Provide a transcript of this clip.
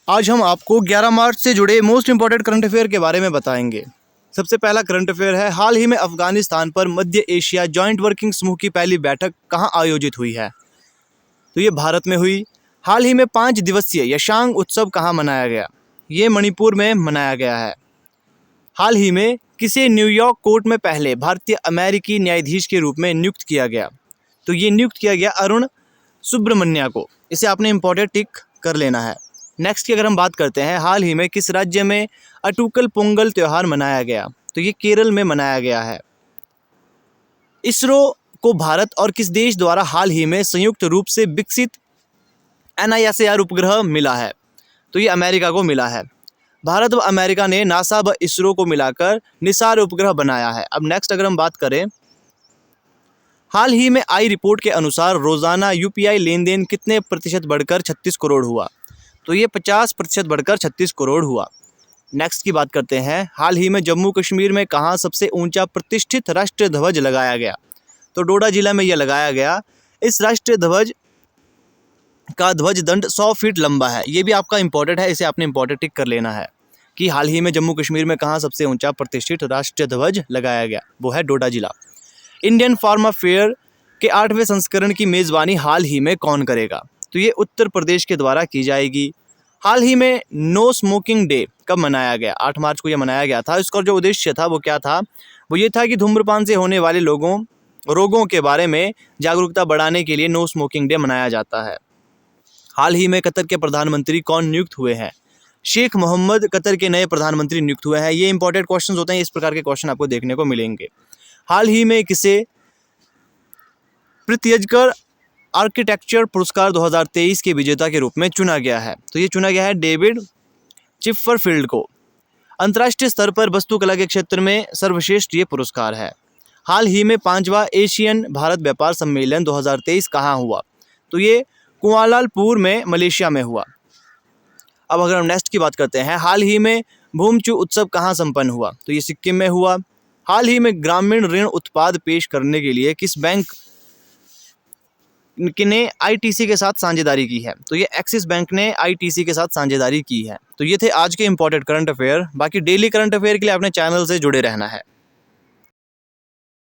आज हम आपको 11 मार्च से जुड़े मोस्ट इंपॉर्टेंट करंट अफेयर के बारे में बताएंगे। सबसे पहला करंट अफेयर है, हाल ही में अफगानिस्तान पर मध्य एशिया जॉइंट वर्किंग समूह की पहली बैठक कहाँ आयोजित हुई है? तो ये भारत में हुई। हाल ही में 5 दिवसीय यशांग उत्सव कहाँ मनाया गया? ये मणिपुर में मनाया गया है। हाल ही में किसे न्यूयॉर्क कोर्ट में पहले भारतीय अमेरिकी न्यायाधीश के रूप में नियुक्त किया गया? तो ये नियुक्त किया गया अरुण सुब्रमण्या को। इसे आपने इंपॉर्टेंट टिक कर लेना है। नेक्स्ट की अगर हम बात करते हैं, हाल ही में किस राज्य में अटूकल पोंगल त्यौहार मनाया गया? तो ये केरल में मनाया गया है। इसरो को भारत और किस देश द्वारा हाल ही में संयुक्त रूप से विकसित NISAR उपग्रह मिला है? तो ये अमेरिका को मिला है। भारत व अमेरिका ने नासा व इसरो को मिलाकर निसार उपग्रह बनाया है। अब नेक्स्ट अगर हम बात करें, हाल ही में आई रिपोर्ट के अनुसार रोजाना UPI लेन देन कितने प्रतिशत बढ़कर 36 करोड़ हुआ? तो ये 50% बढ़कर 36 करोड़ हुआ। नेक्स्ट की बात करते हैं, हाल ही में जम्मू कश्मीर में कहाँ सबसे ऊंचा प्रतिष्ठित राष्ट्रीय ध्वज लगाया गया? तो डोडा जिला में यह लगाया गया। इस राष्ट्रीय ध्वज का ध्वज दंड 100 फीट लंबा है। ये भी आपका इंपॉर्टेंट है, इसे आपने इंपॉर्टेंट टिक कर लेना है कि हाल ही में जम्मू कश्मीर में कहाँ सबसे ऊंचा प्रतिष्ठित राष्ट्रीय ध्वज लगाया गया, वो है डोडा जिला। इंडियन फार्मा फेयर के 8वें संस्करण की मेज़बानी हाल ही में कौन करेगा? तो ये उत्तर प्रदेश के द्वारा की जाएगी। हाल ही में नो स्मोकिंग डे कब मनाया गया? 8 मार्च को यह मनाया गया था। इसका जो उद्देश्य था वो क्या था? वो ये था कि धूम्रपान से होने वाले रोगों के बारे में जागरूकता बढ़ाने के लिए नो स्मोकिंग डे मनाया जाता है। हाल ही में कतर के प्रधानमंत्री कौन नियुक्त हुए हैं? शेख मोहम्मद कतर के नए प्रधानमंत्री नियुक्त हुए हैं। ये इंपॉर्टेंट क्वेश्चन होते हैं, इस प्रकार के क्वेश्चन आपको देखने को मिलेंगे। हाल ही में किसे प्रित्यजकर आर्किटेक्चर पुरस्कार 2023 के विजेता के रूप में चुना गया है? तो ये चुना गया है डेविड चिपरफील्ड को। अंतर्राष्ट्रीय स्तर पर वास्तुकला के क्षेत्र में सर्वश्रेष्ठ ये पुरस्कार है। हाल ही में 5वां एशियन भारत व्यापार सम्मेलन 2023 कहाँ हुआ? तो ये कुआलालंपुर में मलेशिया में हुआ। अब अगर हम नेक्स्ट की बात करते हैं, हाल ही में भूमचू उत्सव कहाँ संपन्न हुआ? तो ये सिक्किम में हुआ। हाल ही में ग्रामीण ऋण उत्पाद पेश करने के लिए किस बैंक ने ITC के साथ साझेदारी की है? तो ये एक्सिस बैंक ने ITC के साथ साझेदारी की है। तो ये थे आज के इंपॉर्टेंट करंट अफेयर। बाकी डेली करंट अफेयर के लिए अपने चैनल से जुड़े रहना है।